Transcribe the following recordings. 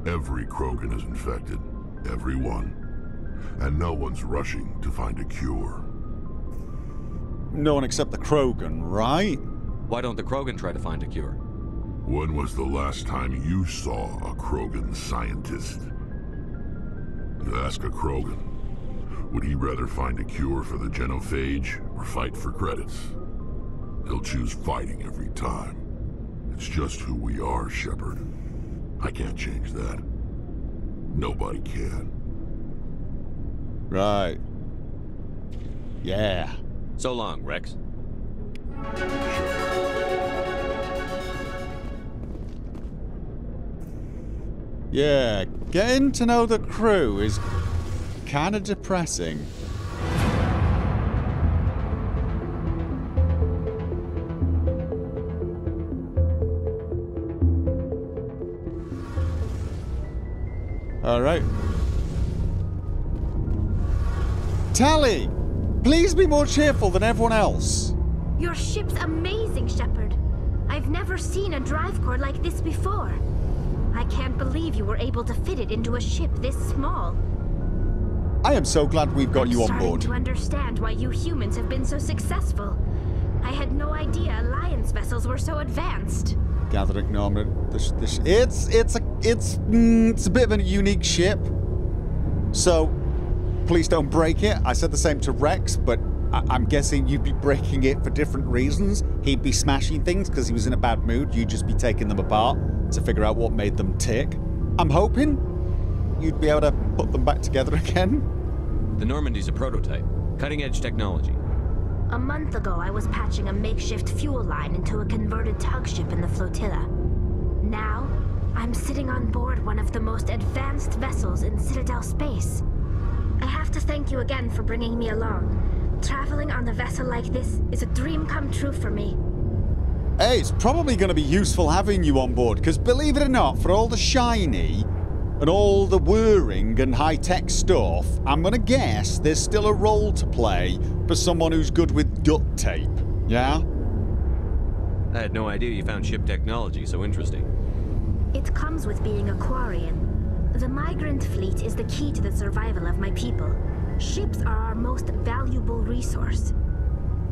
Every Krogan is infected. Every one. And no one's rushing to find a cure. No one except the Krogan, right? Why don't the Krogan try to find a cure? When was the last time you saw a Krogan scientist? You ask a Krogan, would he rather find a cure for the genophage or fight for credits? He'll choose fighting every time. It's just who we are, Shepard. I can't change that. Nobody can. Right. Yeah. So long, Rex. Yeah, getting to know the crew is kind of depressing. All right. Tally! Please be more cheerful than everyone else. Your ship's amazing, Shepard. I've never seen a drive core like this before. I can't believe you were able to fit it into a ship this small. I am so glad we've got you on board. I'm starting to understand why you humans have been so successful. I had no idea Alliance vessels were so advanced. Gather acknowledgement. It's a bit of a unique ship. So, please don't break it. I said the same to Rex, but I'm guessing you'd be breaking it for different reasons. He'd be smashing things because he was in a bad mood. You'd just be taking them apart to figure out what made them tick. I'm hoping you'd be able to put them back together again. The Normandy's a prototype. Cutting-edge technology. A month ago, I was patching a makeshift fuel line into a converted tug ship in the flotilla. Now, I'm sitting on board one of the most advanced vessels in Citadel space. I have to thank you again for bringing me along. Traveling on a vessel like this is a dream come true for me. Hey, it's probably going to be useful having you on board, because believe it or not, for all the shiny and all the whirring and high-tech stuff, I'm going to guess there's still a role to play for someone who's good with duct tape. Yeah? I had no idea you found ship technology so interesting. It comes with being a Quarian. The migrant fleet is the key to the survival of my people. Ships are our most valuable resource.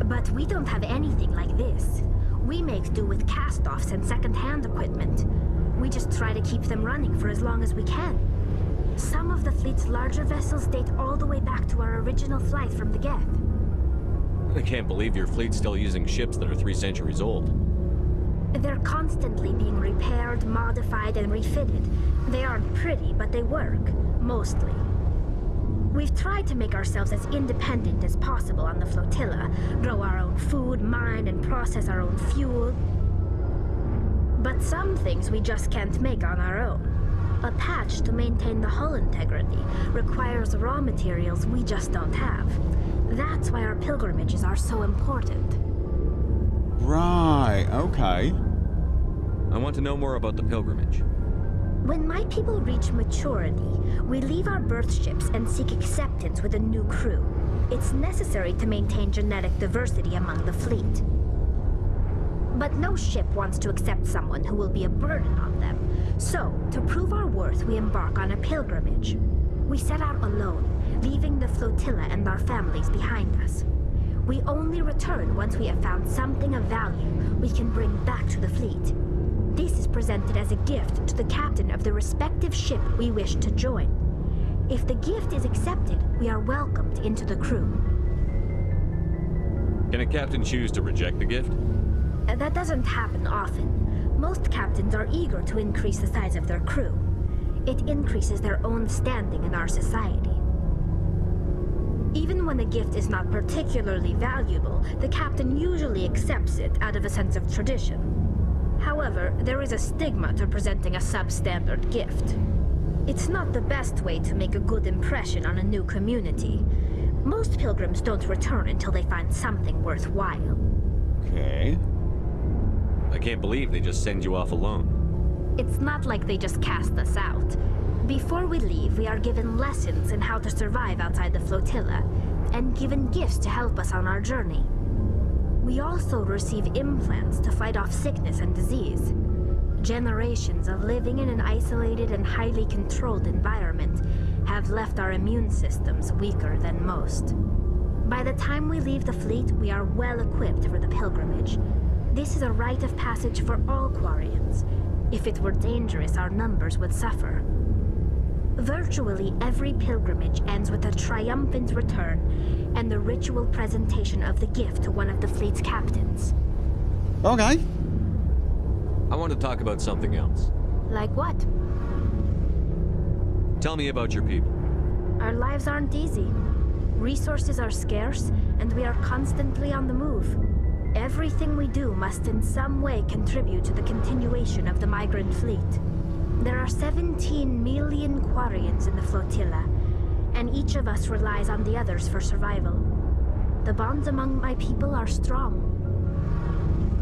But we don't have anything like this. We make do with cast-offs and second-hand equipment. We just try to keep them running for as long as we can. Some of the fleet's larger vessels date all the way back to our original flight from the Geth. I can't believe your fleet's still using ships that are 3 centuries old. They're constantly being repaired, modified, and refitted. They aren't pretty, but they work. Mostly. We've tried to make ourselves as independent as possible on the flotilla, grow our own food, mine, and process our own fuel. But some things we just can't make on our own. A patch to maintain the hull integrity requires raw materials we just don't have. That's why our pilgrimages are so important. Right, okay. I want to know more about the pilgrimage. When my people reach maturity, we leave our birth ships and seek acceptance with a new crew. It's necessary to maintain genetic diversity among the fleet. But no ship wants to accept someone who will be a burden on them. So, to prove our worth, we embark on a pilgrimage. We set out alone, leaving the flotilla and our families behind us. We only return once we have found something of value we can bring back to the fleet. This is presented as a gift to the captain of the respective ship we wish to join. If the gift is accepted, we are welcomed into the crew. Can a captain choose to reject the gift? That doesn't happen often. Most captains are eager to increase the size of their crew. It increases their own standing in our society. Even when a gift is not particularly valuable, the captain usually accepts it out of a sense of tradition. However, there is a stigma to presenting a substandard gift. It's not the best way to make a good impression on a new community. Most pilgrims don't return until they find something worthwhile. Okay. I can't believe they just send you off alone. It's not like they just cast us out. Before we leave, we are given lessons in how to survive outside the flotilla, and given gifts to help us on our journey. We also receive implants to fight off sickness and disease. Generations of living in an isolated and highly controlled environment have left our immune systems weaker than most. By the time we leave the fleet, we are well equipped for the pilgrimage. This is a rite of passage for all Quarians. If it were dangerous, our numbers would suffer. Virtually every pilgrimage ends with a triumphant return and the ritual presentation of the gift to one of the fleet's captains. Okay. I want to talk about something else. Like what? Tell me about your people. Our lives aren't easy. Resources are scarce, and we are constantly on the move. Everything we do must in some way contribute to the continuation of the migrant fleet. There are 17 million Quarians in the flotilla, and each of us relies on the others for survival. The bonds among my people are strong.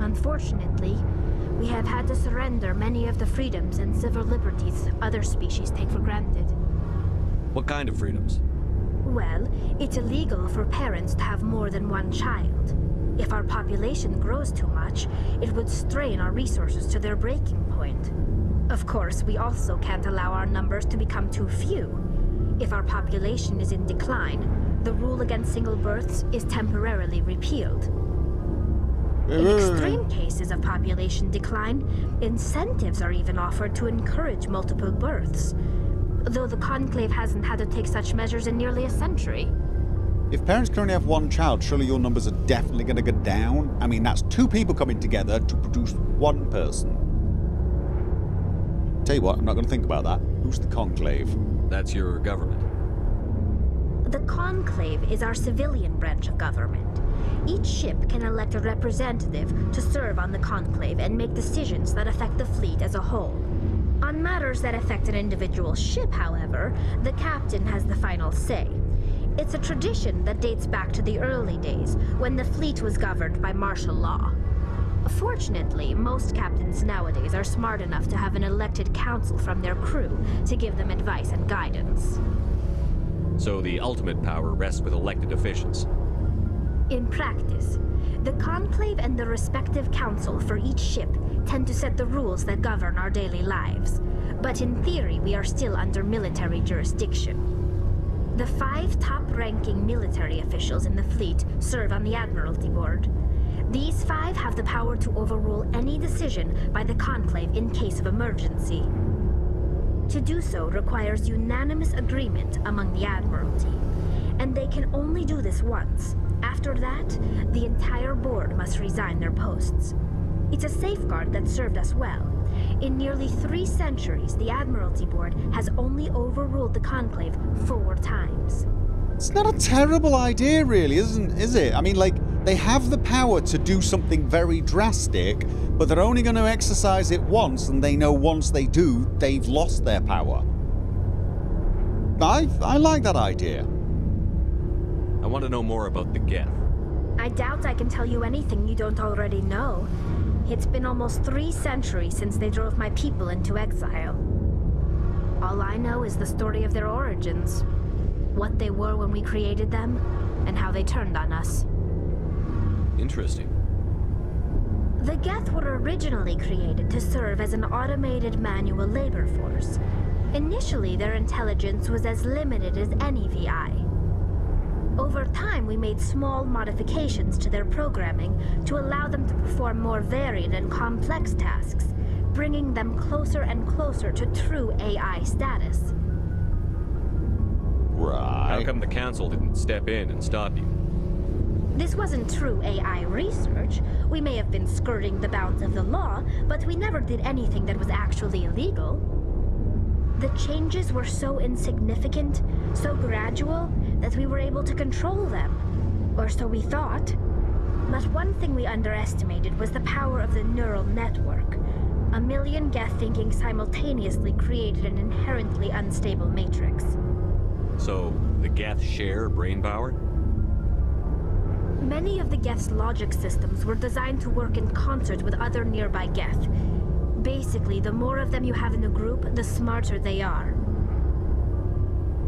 Unfortunately, we have had to surrender many of the freedoms and civil liberties other species take for granted. What kind of freedoms? Well, it's illegal for parents to have more than one child. If our population grows too much, it would strain our resources to their breaking point. Of course, we also can't allow our numbers to become too few. If our population is in decline, the rule against single births is temporarily repealed. In extreme cases of population decline, incentives are even offered to encourage multiple births, though the Conclave hasn't had to take such measures in nearly a century. If parents can only have one child, surely your numbers are definitely going to go down. I mean, that's two people coming together to produce one person. Tell you what, I'm not going to think about that. Who's the Conclave? That's your government. The Conclave is our civilian branch of government. Each ship can elect a representative to serve on the Conclave and make decisions that affect the fleet as a whole. On matters that affect an individual ship, however, the captain has the final say. It's a tradition that dates back to the early days, when the fleet was governed by martial law. Fortunately, most captains nowadays are smart enough to have an elected council from their crew to give them advice and guidance. So the ultimate power rests with elected officials. In practice, the Conclave and the respective council for each ship tend to set the rules that govern our daily lives. But in theory, we are still under military jurisdiction. The 5 top-ranking military officials in the fleet serve on the Admiralty Board. These 5 have the power to overrule any decision by the Conclave in case of emergency. To do so requires unanimous agreement among the Admiralty, and they can only do this once. After that, the entire board must resign their posts. It's a safeguard that served us well. In nearly 3 centuries, the Admiralty Board has only overruled the Conclave 4 times. It's not a terrible idea, really, is it? I mean, like, they have the power to do something very drastic, but they're only going to exercise it once, and they know once they do, they've lost their power. I like that idea. I want to know more about the Geth. I doubt I can tell you anything you don't already know. It's been almost 3 centuries since they drove my people into exile. All I know is the story of their origins, what they were when we created them, and how they turned on us. Interesting. The Geth were originally created to serve as an automated manual labor force. Initially, their intelligence was as limited as any VI. Over time, we made small modifications to their programming to allow them to perform more varied and complex tasks, bringing them closer and closer to true AI status. Right. How come the Council didn't step in and stop you? This wasn't true AI research. We may have been skirting the bounds of the law, but we never did anything that was actually illegal. The changes were so insignificant, so gradual, that we were able to control them. Or so we thought. But one thing we underestimated was the power of the neural network. 1 million Geth thinking simultaneously created an inherently unstable matrix. So, the Geth share brain power? Many of the Geth's logic systems were designed to work in concert with other nearby Geth. Basically, the more of them you have in a group, the smarter they are.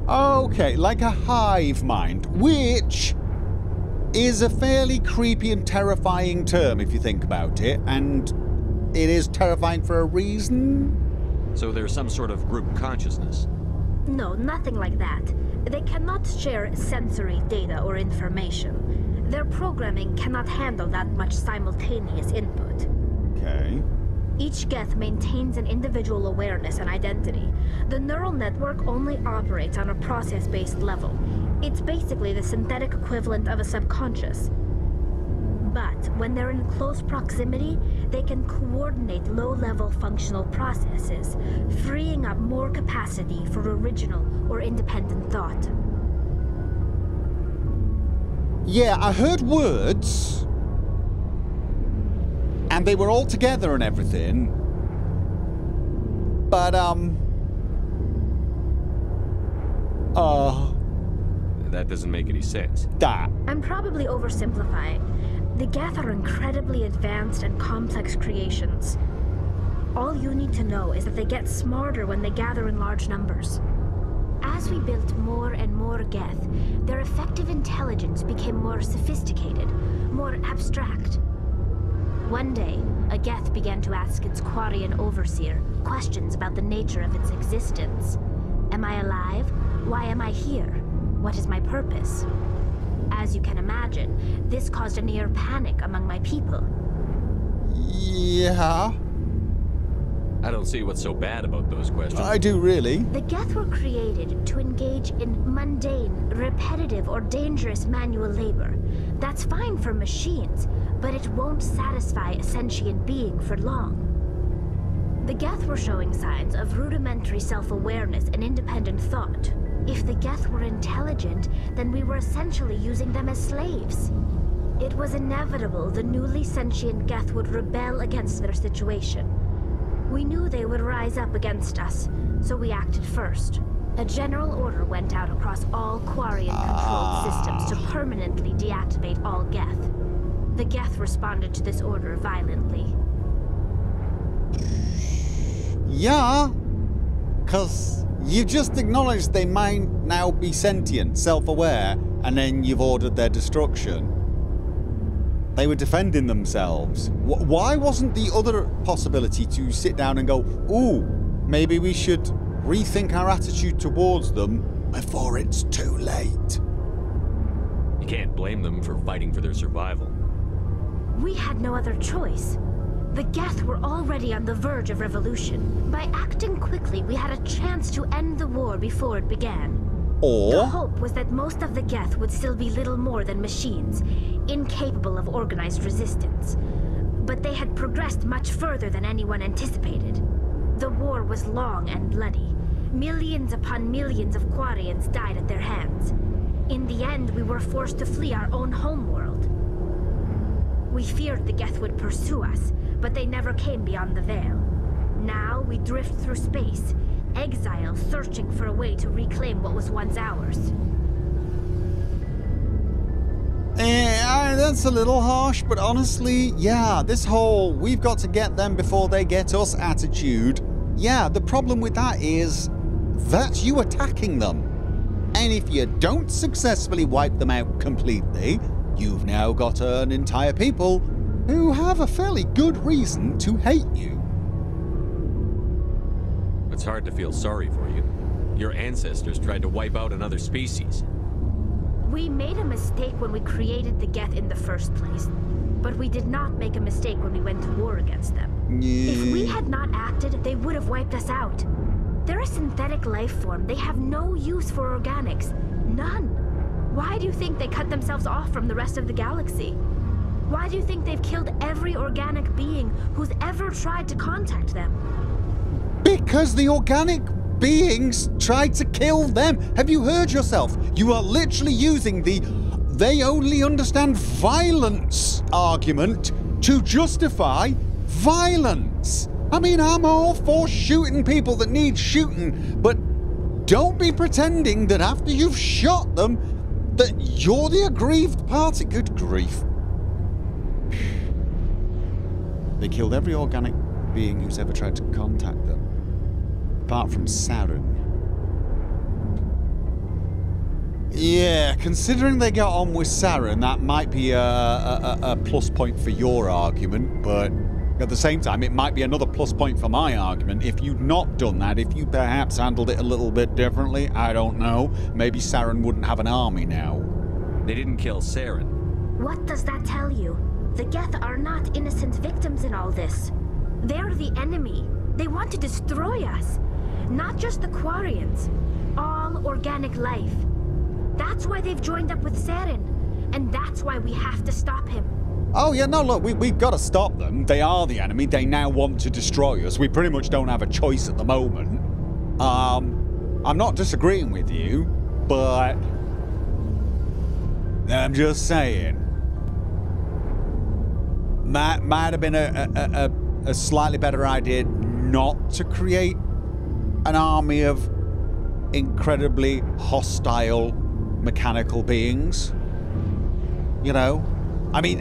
Okay, like a hive mind, which is a fairly creepy and terrifying term if you think about it, and it is terrifying for a reason. So there's some sort of group consciousness. No, nothing like that. They cannot share sensory data or information. Their programming cannot handle that much simultaneous input. Okay. Each Geth maintains an individual awareness and identity. The neural network only operates on a process-based level. It's basically the synthetic equivalent of a subconscious. But when they're in close proximity, they can coordinate low-level functional processes, freeing up more capacity for original or independent thought. Yeah, I heard words, and they were all together and everything, but, That doesn't make any sense. that. I'm probably oversimplifying. The Geth are incredibly advanced and complex creations. All you need to know is that they get smarter when they gather in large numbers. As we built more and more Geth, their effective intelligence became more sophisticated, more abstract. One day, a Geth began to ask its Quarian overseer questions about the nature of its existence. Am I alive? Why am I here? What is my purpose? As you can imagine, this caused a near panic among my people. Yeah, I don't see what's so bad about those questions. I do really. The Geth were created to engage in mundane, repetitive, or dangerous manual labor. That's fine for machines, but it won't satisfy a sentient being for long. The Geth were showing signs of rudimentary self-awareness and independent thought. If the Geth were intelligent, then we were essentially using them as slaves. It was inevitable the newly sentient Geth would rebel against their situation. We knew they would rise up against us, so we acted first. A general order went out across all Quarian-controlled systems to permanently deactivate all Geth. The Geth responded to this order violently. Yeah, because you just acknowledged they might now be sentient, self-aware, and then you've ordered their destruction. They were defending themselves. Why wasn't the other possibility to sit down and go, ooh, maybe we should rethink our attitude towards them before it's too late? You can't blame them for fighting for their survival. We had no other choice. The Geth were already on the verge of revolution. By acting quickly, we had a chance to end the war before it began. The Or, hope was that most of the Geth would still be little more than machines, incapable of organized resistance. But they had progressed much further than anyone anticipated. The war was long and bloody. Millions upon millions of Quarians died at their hands. In the end, we were forced to flee our own homeworld. We feared the Geth would pursue us, but they never came beyond the veil. Now we drift through space, exile searching for a way to reclaim what was once ours. that's a little harsh, but honestly, yeah, this whole we've got to get them before they get us attitude, yeah, the problem with that is that's you attacking them. And if you don't successfully wipe them out completely, you've now got an entire people who have a fairly good reason to hate you. It's hard to feel sorry for you. Your ancestors tried to wipe out another species. We made a mistake when we created the Geth in the first place, but we did not make a mistake when we went to war against them. If we had not acted, they would have wiped us out. They're a synthetic life form. They have no use for organics. None. Why do you think they cut themselves off from the rest of the galaxy? Why do you think they've killed every organic being who's ever tried to contact them? Because the organic beings tried to kill them. Have you heard yourself? You are literally using the they only understand violence argument to justify violence. I mean, I'm all for shooting people that need shooting, but don't be pretending that after you've shot them, that you're the aggrieved party. Good grief. They killed every organic being who's ever tried to contact them. Apart from Saren. Yeah, considering they got on with Saren, that might be a plus point for your argument, but At the same time, it might be another plus point for my argument if you'd not done that, if you perhaps handled it a little bit differently. I don't know. Maybe Saren wouldn't have an army now. They didn't kill Saren. What does that tell you? The Geth are not innocent victims in all this. They're the enemy. They want to destroy us. Not just the Quarians. All organic life. That's why they've joined up with Saren. And that's why we have to stop him. Oh, yeah, no, look, we've got to stop them. They are the enemy. They now want to destroy us. We pretty much don't have a choice at the moment. I'm not disagreeing with you, but I'm just saying. Might have been a slightly better idea not to create an army of incredibly hostile mechanical beings. You know? I mean,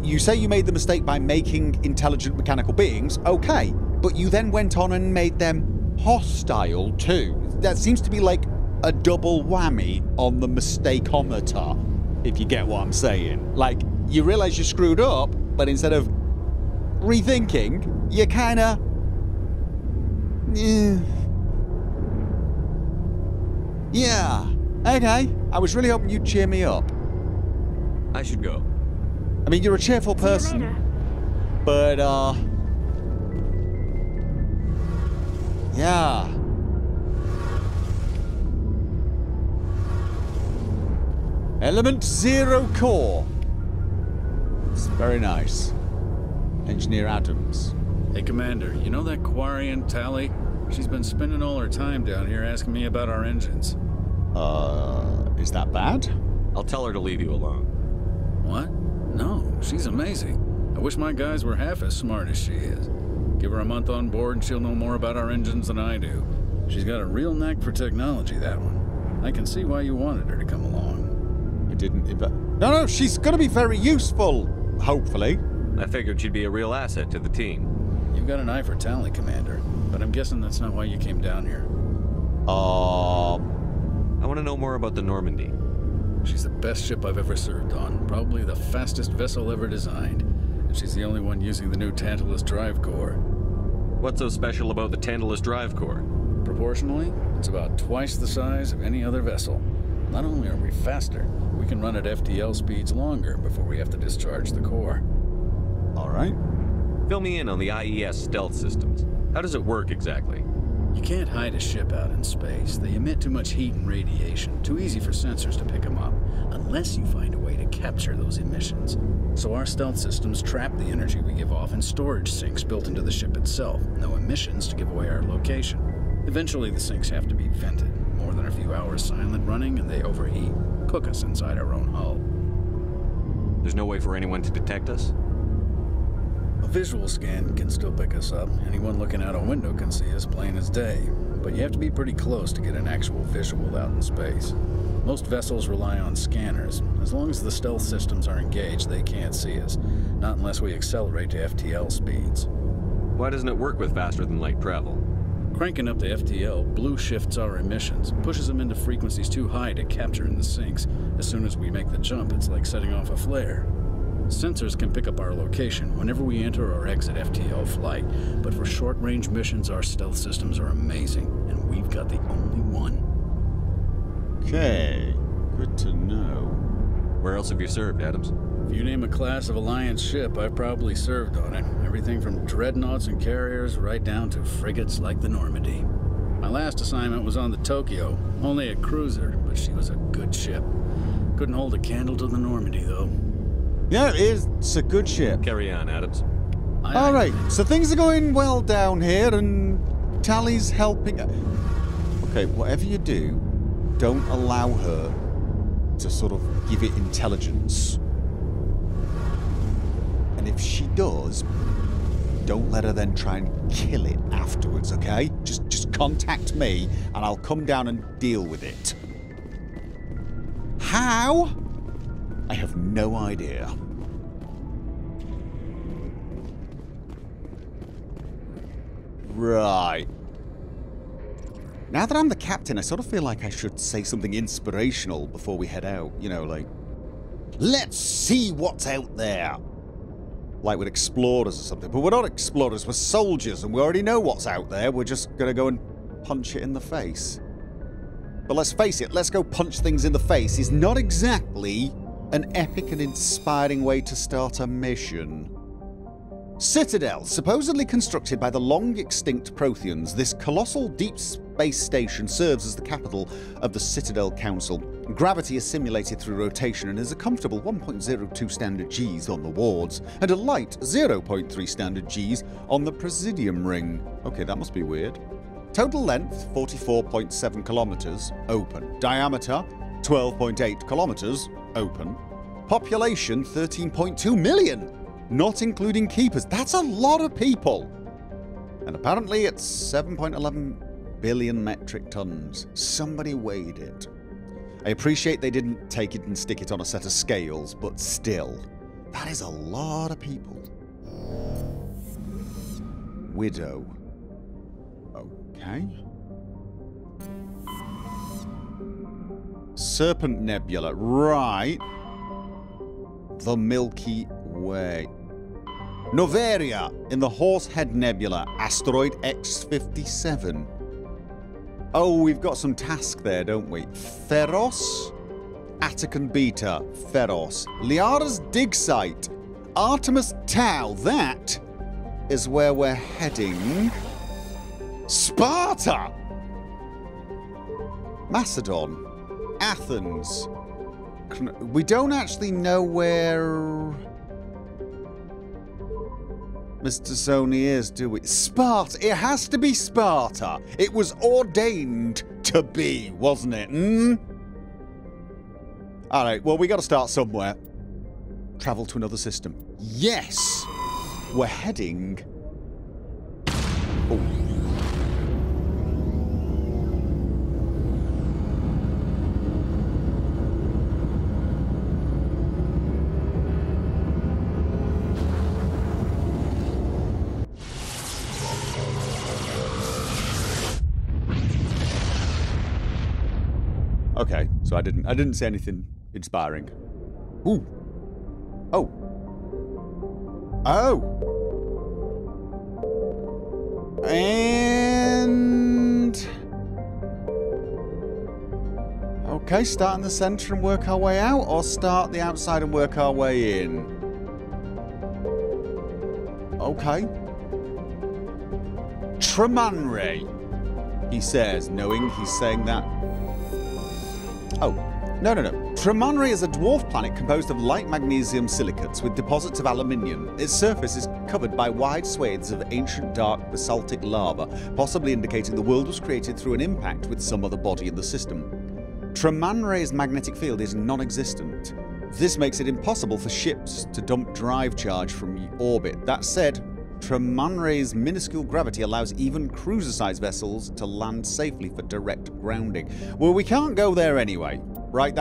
you say you made the mistake by making intelligent mechanical beings, okay, but you then went on and made them hostile too. That seems to be like a double whammy on the mistakeometer, if you get what I'm saying. Like, you realize you screwed up, but instead of rethinking, you kinda... Yeah, okay. I was really hoping you'd cheer me up. I should go. I mean, you're a cheerful person, but, yeah. Element 0 core. It's very nice. Engineer Adams. Hey, Commander, you know that Quarian Tally? She's been spending all her time down here asking me about our engines. Is that bad? I'll tell her to leave you alone. What? No, she's amazing. I wish my guys were half as smart as she is. Give her a month on board and she'll know more about our engines than I do. She's got a real knack for technology, that one. I can see why you wanted her to come along. You didn't... No, she's gonna be very useful, hopefully. I figured she'd be a real asset to the team. You've got an eye for Tally, Commander, but I'm guessing that's not why you came down here. I want to know more about the Normandy. She's the best ship I've ever served on, probably the fastest vessel ever designed. And she's the only one using the new Tantalus drive core. What's so special about the Tantalus drive core? Proportionally, it's about twice the size of any other vessel. Not only are we faster, we can run at FTL speeds longer before we have to discharge the core. All right. Fill me in on the IES stealth systems. How does it work exactly? You can't hide a ship out in space. They emit too much heat and radiation, too easy for sensors to pick them up, unless you find a way to capture those emissions. So our stealth systems trap the energy we give off in storage sinks built into the ship itself. No emissions to give away our location. Eventually the sinks have to be vented. More than a few hours silent running and they overheat. Cook us inside our own hull. There's no way for anyone to detect us? A visual scan can still pick us up. Anyone looking out a window can see us plain as day. But you have to be pretty close to get an actual visual out in space. Most vessels rely on scanners. As long as the stealth systems are engaged, they can't see us. Not unless we accelerate to FTL speeds. Why doesn't it work with faster-than-light travel? Cranking up to FTL blue shifts our emissions, pushes them into frequencies too high to capture in the sinks. As soon as we make the jump, it's like setting off a flare. Sensors can pick up our location whenever we enter or exit FTL flight, but for short-range missions, our stealth systems are amazing, and we've got the only one. Okay, good to know. Where else have you served, Adams? If you name a class of Alliance ship, I've probably served on it. Everything from dreadnoughts and carriers right down to frigates like the Normandy. My last assignment was on the Tokyo, only a cruiser, but she was a good ship. Couldn't hold a candle to the Normandy, though. Yeah, it's a good ship. Carry on, Adams. All right, so things are going well down here, and Tally's helping. Okay, whatever you do, don't allow her to sort of give it intelligence. And if she does, don't let her then try and kill it afterwards, okay? Just contact me, and I'll come down and deal with it. How? I have no idea. Right. Now that I'm the captain, I sort of feel like I should say something inspirational before we head out. You know, like, let's see what's out there. like we're explorers or something. But we're not explorers, we're soldiers, and we already know what's out there. We're just gonna go and punch it in the face. But let's face it, let's go punch things in the face is not exactly an epic and inspiring way to start a mission. Citadel, supposedly constructed by the long-extinct Protheans, this colossal deep space station serves as the capital of the Citadel Council. Gravity is simulated through rotation and is a comfortable 1.02 standard Gs on the wards, and a light 0.3 standard Gs on the Presidium ring. Okay, that must be weird. Total length, 44.7 kilometers, open. Diameter, 12.8 kilometers, open. Population, 13.2 million. Not including keepers. That's a lot of people. And apparently it's 7.11 billion metric tons. Somebody weighed it. I appreciate they didn't take it and stick it on a set of scales, but still, that is a lot of people. Widow. Okay. Serpent Nebula. Right. The Milky Way. Noveria in the Horsehead Nebula, asteroid X57. Oh, we've got some task there, don't we? Feros, Attican Beta, Feros, Liara's dig site, Artemis Tau. That is where we're heading. Sparta, Macedon, Athens. We don't actually know where Mr. Sony is, do we? Sparta! It has to be Sparta! It was ordained to be, wasn't it? Alright, well, we gotta start somewhere. Travel to another system. Yes! We're heading... Oh. Okay, so I didn't say anything inspiring. Ooh. Oh. Oh. And okay, start in the center and work our way out, or start the outside and work our way in. Okay. Tremanre, he says, knowing he's saying that. Oh, no. Tremanre is a dwarf planet composed of light magnesium silicates with deposits of aluminium. Its surface is covered by wide swathes of ancient dark basaltic lava, possibly indicating the world was created through an impact with some other body in the system. Tremanre's magnetic field is non-existent. This makes it impossible for ships to dump drive charge from orbit. That said, Tremanre's minuscule gravity allows even cruiser-sized vessels to land safely for direct grounding. Well, we can't go there anyway, right?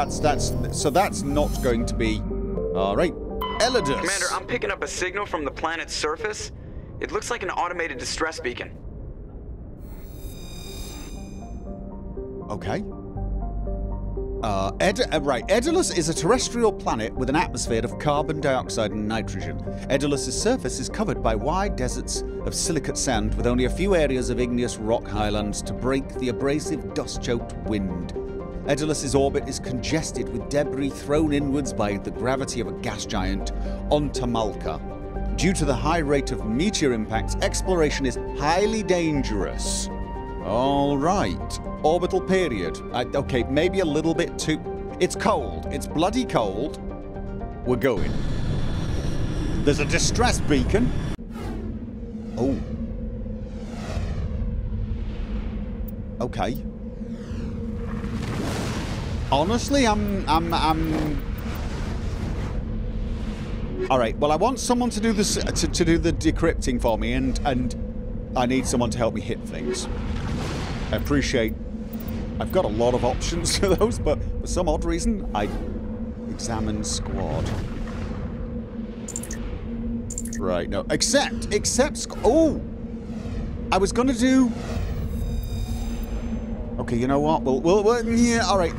So that's not going to be... Alright. Edolus. Commander, I'm picking up a signal from the planet's surface. It looks like an automated distress beacon. Okay. Right. Edolus is a terrestrial planet with an atmosphere of carbon dioxide and nitrogen. Edolus's surface is covered by wide deserts of silicate sand with only a few areas of igneous rock highlands to break the abrasive dust-choked wind. Edolus's orbit is congested with debris thrown inwards by the gravity of a gas giant, Ontamalka. Due to the high rate of meteor impacts, exploration is highly dangerous. All right. Orbital period. Okay, maybe a little bit too... It's cold. It's bloody cold. We're going. There's a distress beacon. Oh. Okay. Honestly, I'm... All right. Well, I want someone to do this to do the decrypting for me, and I need someone to help me hit things. I appreciate... I've got a lot of options for those, but for some odd reason, I examine squad. Right, no. Except oh! I was gonna do... Okay, you know what? We'll yeah, alright.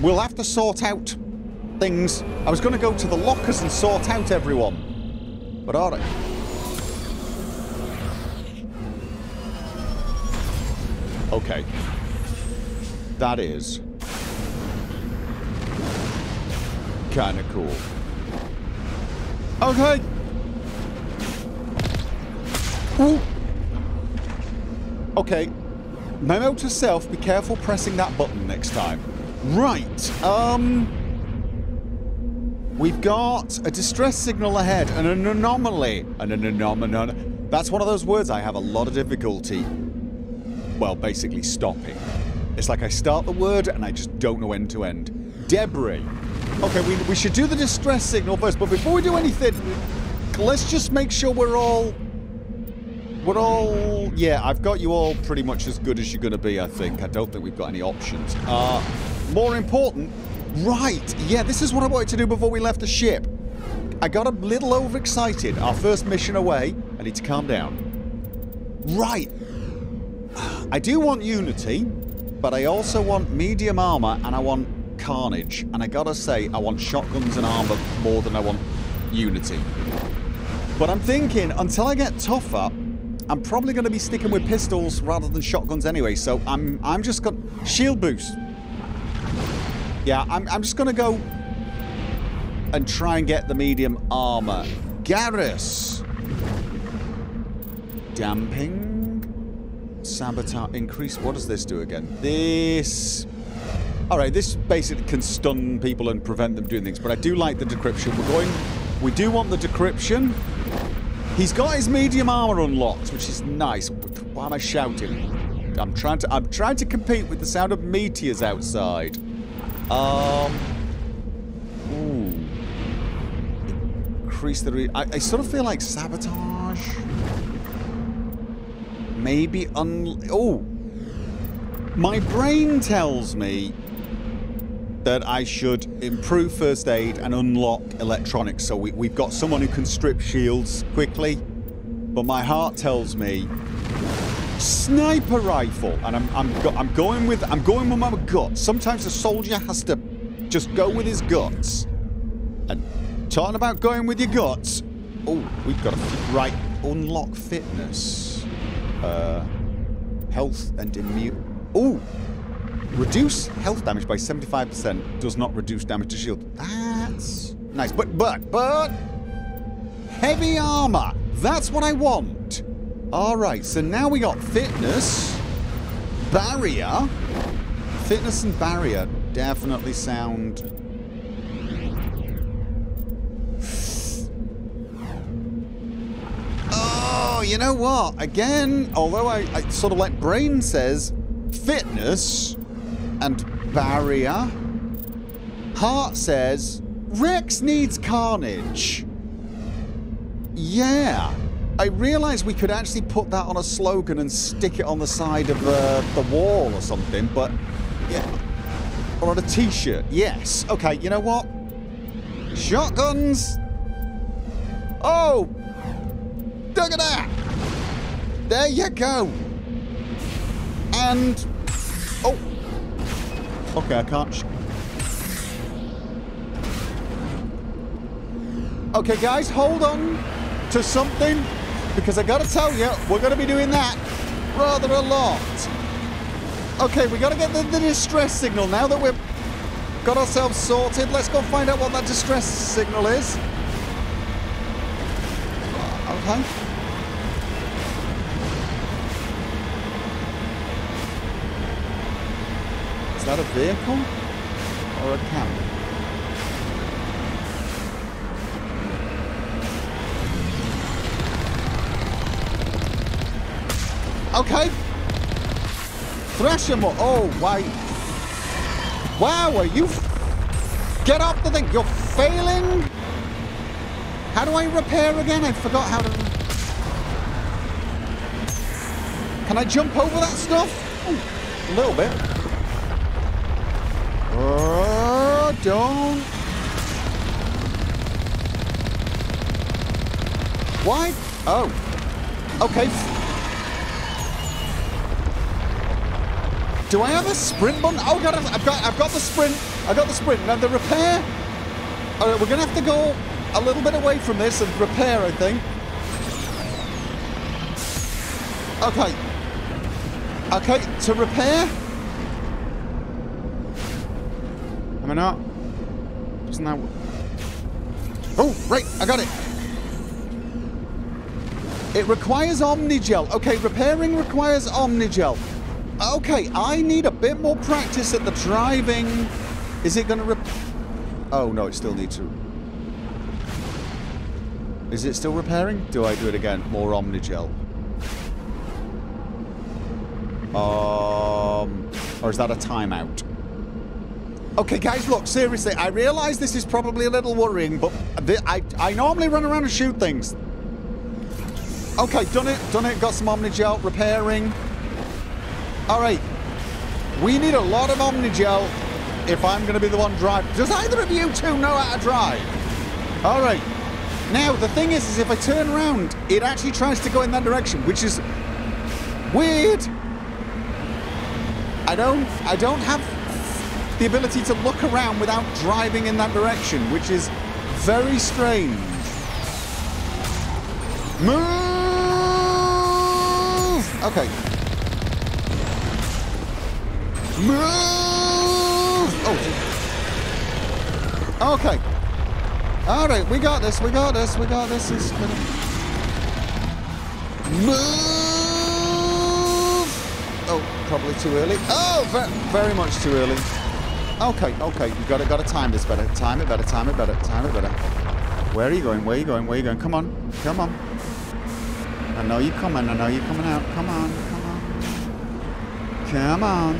We'll have to sort out things. I was gonna go to the lockers and sort out everyone. But are they? Okay. That is kind of cool. Okay. Ooh. Okay. Memo to self, be careful pressing that button next time. Right. We've got a distress signal ahead and an anomaly. That's one of those words I have a lot of difficulty, well, basically stopping. It's like I start the word and I just don't know when to end. Debris. Okay, we should do the distress signal first, but before we do anything, let's just make sure we're all... Yeah, I've got you all pretty much as good as you're going to be, I think. I don't think we've got any options. More important... Right, yeah, this is what I wanted to do before we left the ship. I got a little overexcited. Our first mission away. I need to calm down. Right. I do want Unity, but I also want medium armor and I want carnage. And I gotta say, I want shotguns and armor more than I want Unity. But I'm thinking, until I get tougher, I'm probably going to be sticking with pistols rather than shotguns anyway. So I'm just gonna... Shield boost. Yeah, I'm just going to go and try and get the medium armor. Garrus. Damping. Sabotage. Increase. What does this do again? This... Alright, this basically can stun people and prevent them doing things. But I do like the decryption. We do want the decryption. He's got his medium armor unlocked, which is nice. Why am I shouting? I'm trying to compete with the sound of meteors outside. Ooh. Increase the... I sort of feel like sabotage. Maybe oh. My brain tells me that I should improve first aid and unlock electronics. So we've got someone who can strip shields quickly. But my heart tells me sniper rifle, and I'm going with my gut. Sometimes a soldier has to just go with his guts. And talking about going with your guts, oh, we've got to right unlock fitness, health and immune. Oh, reduce health damage by 75%. Does not reduce damage to shield. That's nice, but heavy armor. That's what I want. Alright, so now we got fitness, barrier. Fitness and barrier definitely sound... Oh, you know what? Again, although I sort of like brain says fitness and barrier, heart says Rex needs carnage. Yeah. I realised we could actually put that on a slogan and stick it on the side of the wall or something, but yeah. Or on a t-shirt. Yes. Okay, you know what? Shotguns. Oh! Look at that! There you go! And... Oh! Okay, I can't... Okay, guys, hold on to something, because I gotta tell you, we're gonna be doing that rather a lot. Okay, we gotta get the distress signal now that we've got ourselves sorted. Let's go find out what that distress signal is. Okay. Is that a vehicle or a camera? Okay. Thrash him up. Oh, wait. Wow, are you... Get off the thing. You're failing? How do I repair again? I forgot how to... Can I jump over that stuff? Ooh, a little bit. Don't... Why? Oh. Okay. Do I have a sprint button? Oh god, I've got the sprint. I got the sprint. Now the repair. Alright, we're gonna have to go a little bit away from this and repair, I think. Okay. Okay, to repair. Am I not? Isn't that... Oh, right, I got it. It requires Omnigel. Okay, repairing requires Omnigel. Okay, I need a bit more practice at the driving. Is it going to Oh, no, it still needs to... Is it still repairing? Do I do it again? More Omnigel. Or is that a timeout? Okay, guys, look, seriously, I realise this is probably a little worrying, but I normally run around and shoot things. Okay, done it, got some Omnigel, repairing. Alright, we need a lot of Omnigel if I'm going to be the one driving. Does either of you two know how to drive? Alright, now the thing is if I turn around, it actually tries to go in that direction, which is weird. I don't have the ability to look around without driving in that direction, which is very strange. Move! Okay. Move! Oh. Okay. Alright, we got this, we got this. It's gonna... Move! Oh, probably too early. Oh, very much too early. Okay, you gotta time this better. Time it better. Where are you going? Come on. I know you're coming out. Come on.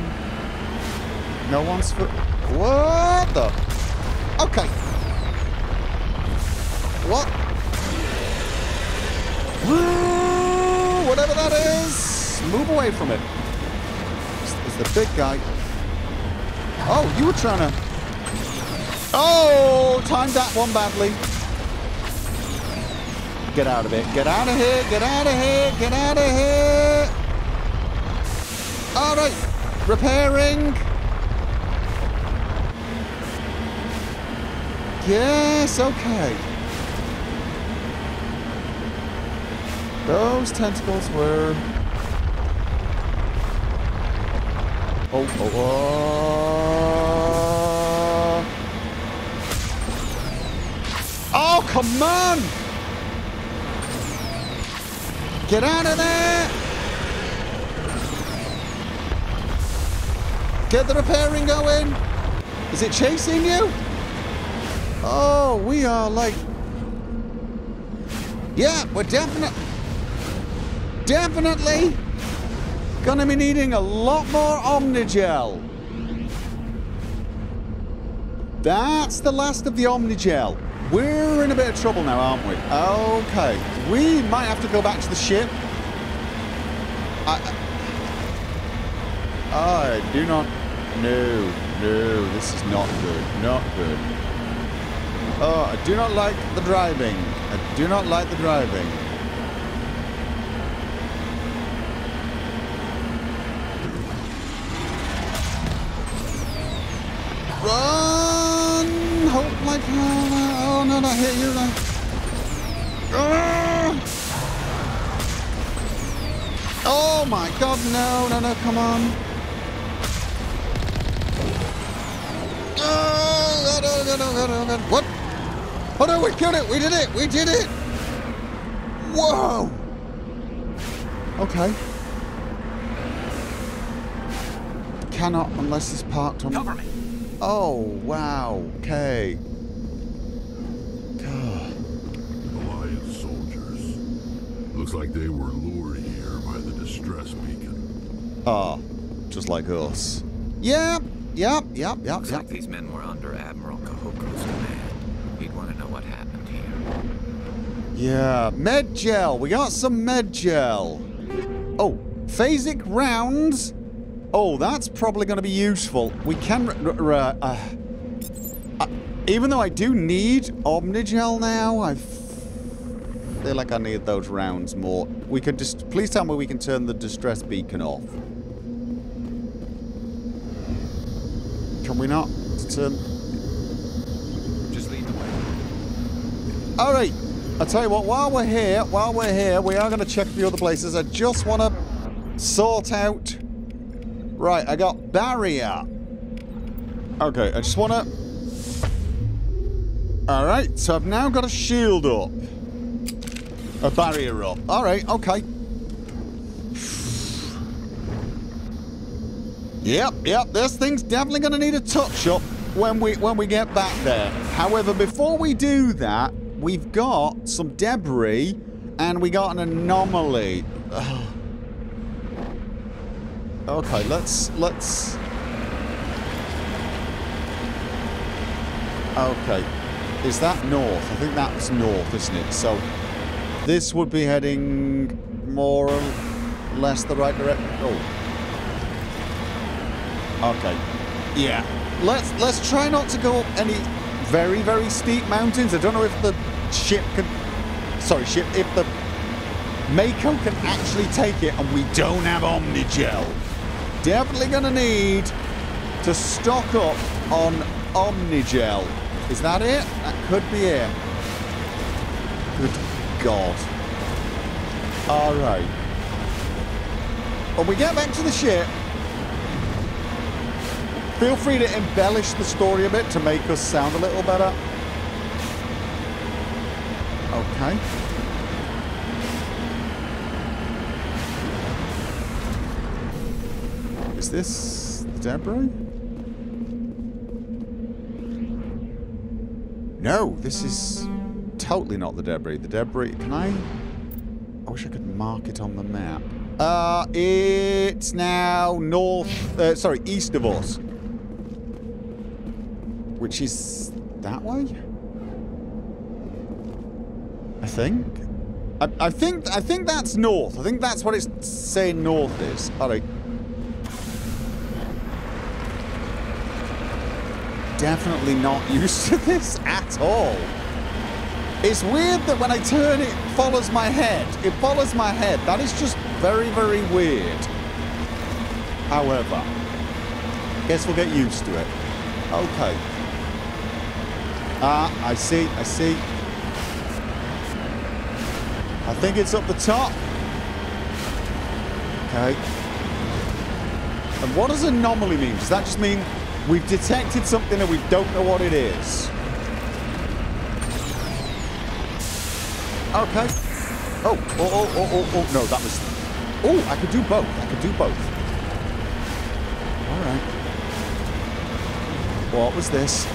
No one's for... What the... Okay. What? Woo! Whatever that is, move away from it. It's the big guy. Oh, you were trying to... Oh, timed that one badly. Get out of it. Get out of here. All right. Repairing. Yes, okay. Those tentacles were... Oh. Oh, come on! Get out of there! Get the repairing going! Is it chasing you? Oh, we are like... Yeah, we're definitely gonna be needing a lot more Omnigel. That's the last of the Omnigel. We're in a bit of trouble now, aren't we? Okay. We might have to go back to the ship. I do not... No, this is not good. Not good. Oh, I do not like the driving. Run! Hope like hell. Oh, no, not hit you. Oh my god, no, come on. Oh, God. What? Oh no, we killed it! We did it! Whoa! Okay. Cannot unless it's parked on... Cover me! Oh, wow. Okay. Alliance soldiers. Looks like they were lured here by the distress beacon. Ah, just like us. Yep. Looks like these men were under Admiral Kahoko's command. He'd want to know what happened here. Yeah, med gel. We got some med gel. Oh, phasic rounds. Oh, that's probably going to be useful. We can... even though I do need Omnigel now, I feel like I need those rounds more. We could just... Please tell me we can turn the distress beacon off. Can we not turn... Just lead the way. All right. I'll tell you what, while we're here, we are going to check the other places. I just want to sort out... Right, I got barrier. Okay, I just want to... All right, so I've now got a shield up. A barrier up. All right, okay. Yep, this thing's definitely going to need a touch-up when we get back there. However, before we do that, we've got some debris, and we got an anomaly. Ugh. Okay, let's... Okay. Is that north? I think that's north, isn't it? So, this would be heading more or less the right direction. Oh. Okay. Yeah. Let's try not to go up any very, very steep mountains. I don't know if the ship can... Sorry, if the Mako can actually take it, and we don't have Omnigel. Definitely gonna need to stock up on Omnigel. Is that it? That could be it. Good God. Alright. When we get back to the ship, feel free to embellish the story a bit to make us sound a little better. Okay. Is this debris? No, this is totally not the debris. The debris... Can I wish I could mark it on the map. It's now east of us. Which is that way? I think. I think that's north. I think that's what it's saying north is. Alright. Definitely not used to this at all. It's weird that when I turn it follows my head. It follows my head. That is just very, very weird. However, guess we'll get used to it. Okay. I see. I think it's up the top. Okay. And what does anomaly mean? Does that just mean we've detected something and we don't know what it is? Okay. Oh, no, that was... Oh, I could do both. All right. What was this?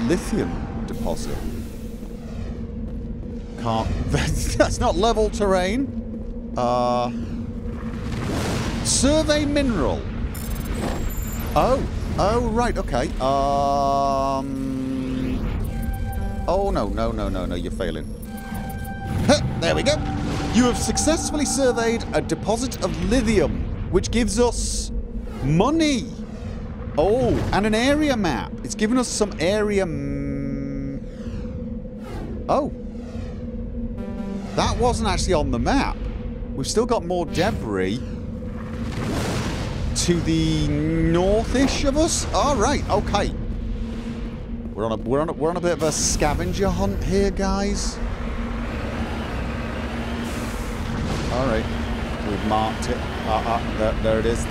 Lithium deposit. Can't... That's not level terrain. Survey mineral. Oh, right, okay. Oh, no, you're failing. There we go. You have successfully surveyed a deposit of lithium, which gives us money. Oh, and an area map. It's given us some area... Oh. That wasn't actually on the map. We've still got more debris to the north-ish of us. All right, okay. We're on a bit of a scavenger hunt here, guys. All right, we've marked it. There it is.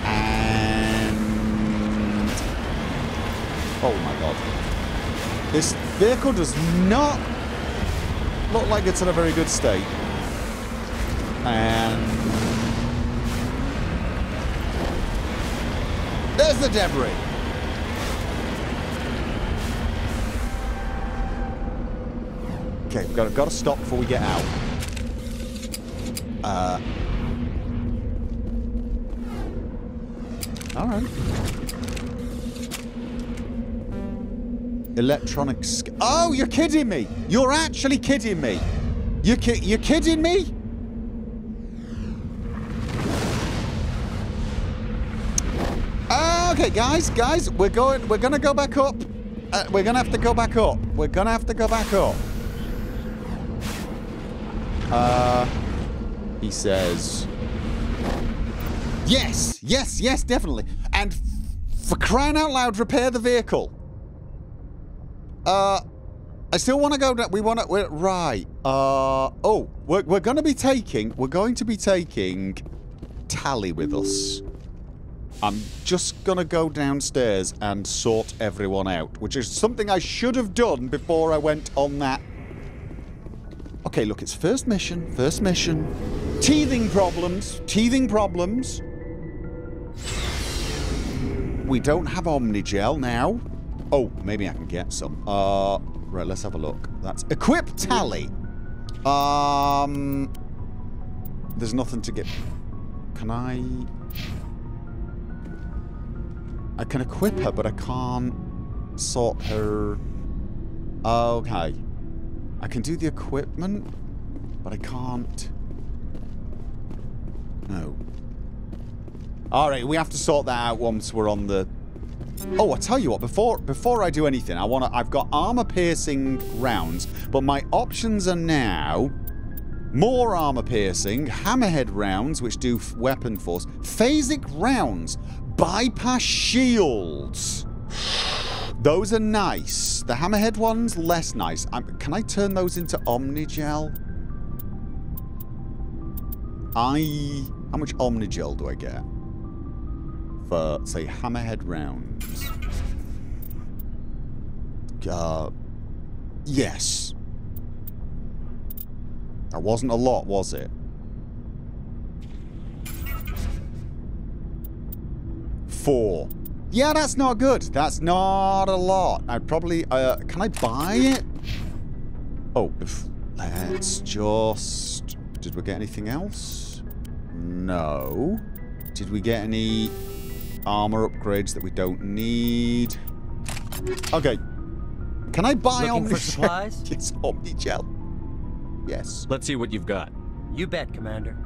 And oh my God, this vehicle does not look like it's in a very good state. And there's the debris. Okay, we've got to stop before we get out. All right. Electronics. Oh, you're kidding me! You're actually kidding me! You're kidding me? Okay, guys, we're gonna go back up. We're gonna have to go back up. He says, yes, definitely. And For crying out loud, repair the vehicle. I still want to go down. We want to... Right. Oh, we're going to be taking... We're going to be taking Tally with us. I'm just going to go downstairs and sort everyone out, which is something I should have done before I went on that. Okay, look, it's first mission. First mission. Teething problems. Teething problems. We don't have Omnigel now. Oh, maybe I can get some. Right, let's have a look. That's equip Tally. There's nothing to get. Can I can equip her, but I can't sort her. Okay. I can do the equipment, but I can't. No. Alright, we have to sort that out once we're on the... Oh, I tell you what, before I do anything, I've got armor-piercing rounds, but my options are now more armor-piercing, hammerhead rounds, which do weapon force, phasic rounds, bypass shields. Those are nice. The hammerhead ones, less nice. Can I turn those into Omnigel? How much Omnigel do I get? For, say, hammerhead rounds. Yes. That wasn't a lot, was it? 4. Yeah, that's not good. That's not a lot. I'd probably... can I buy it? Oh, let's just... Did we get anything else? No. Did we get any armor upgrades that we don't need? Okay. Can I buy Looking for supplies? Yes, Omnigel. Yes. Let's see what you've got. You bet, Commander.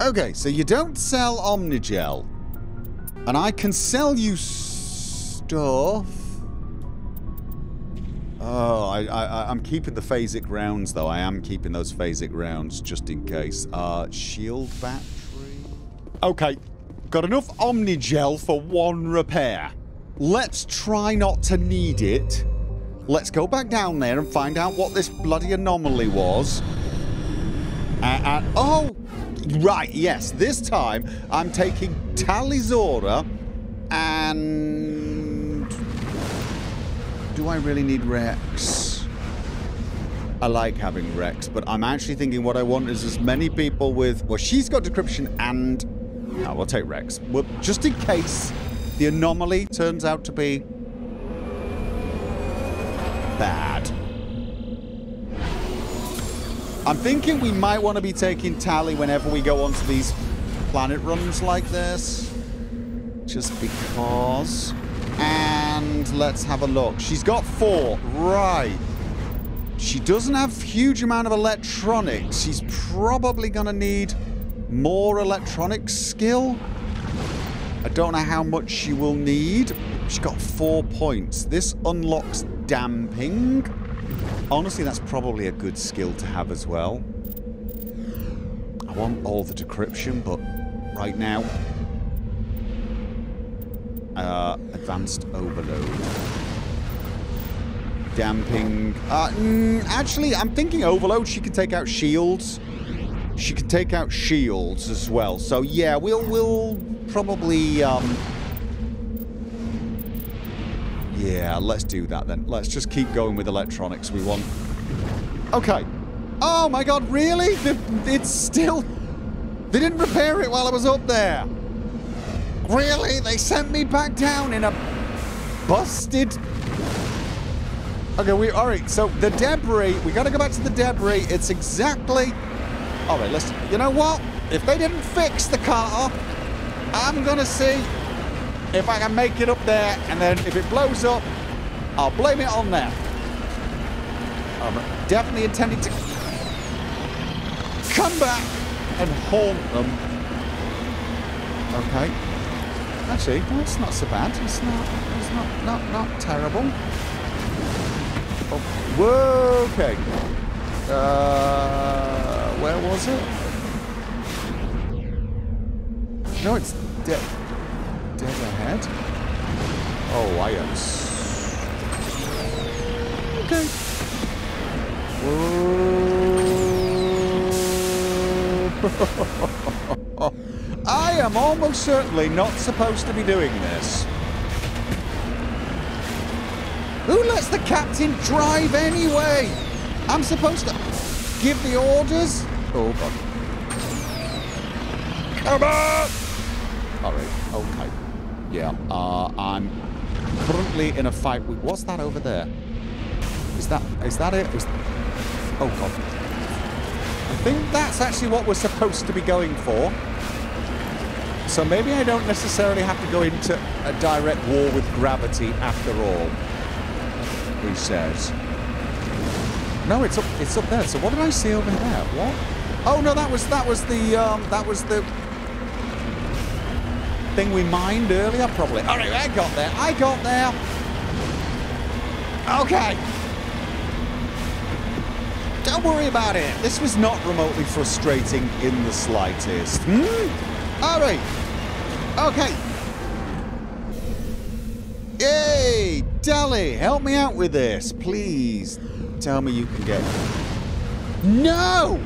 Okay, so you don't sell Omnigel. And I can sell you stuff. Oh, I'm keeping the phasic rounds, though. I am keeping those phasic rounds just in case. Shield battery. Okay, got enough Omnigel for 1 repair. Let's try not to need it. Let's go back down there and find out what this bloody anomaly was. Oh, right, yes. This time, I'm taking Talizora and... Do I really need Rex? I like having Rex, but I'm actually thinking what I want is as many people with... Well, she's got decryption and... No, we'll take Rex. Well, just in case the anomaly turns out to be... bad. I'm thinking we might want to be taking Tally whenever we go onto these planet runs like this. Just because. And let's have a look. She's got 4. Right. She doesn't have a huge amount of electronics. She's probably going to need more electronic skill. I don't know how much she will need. She's got 4 points. This unlocks damping. Honestly, that's probably a good skill to have as well. I want all the decryption, but right now... advanced overload. Damping. Actually, I'm thinking overload. She can take out shields. She can take out shields as well. So, yeah, we'll probably... Yeah, let's do that then. Let's just keep going with electronics. We want... Okay. Oh my god, really? It's still... They didn't repair it while I was up there. Really? They sent me back down in a busted... Okay, alright, so the debris... We gotta go back to the debris. It's exactly... Alright, let's... You know what? If they didn't fix the car, I'm gonna see... if I can make it up there, and then if it blows up, I'll blame it on them. I'm definitely intending to come back and haunt them. Okay. Actually, no, it's not so bad. It's not terrible. Oh, whoa, okay. Where was it? No, it's dead ahead. Oh, I am... Okay. Whoa. I am almost certainly not supposed to be doing this. Who lets the captain drive anyway? I'm supposed to give the orders? Oh, God. Come on! Alright, okay. Yeah, I'm currently in a fight with... What's that over there? Is that it? Oh, God. I think that's actually what we're supposed to be going for. So maybe I don't necessarily have to go into a direct war with gravity after all. He says. No, it's up there. So what did I see over there? What? Oh no, that was the thing we mined earlier, probably. All right, I got there. Okay. Don't worry about it. This was not remotely frustrating in the slightest. All right. Okay. Yay! Deli, help me out with this, please. Tell me you can get... No!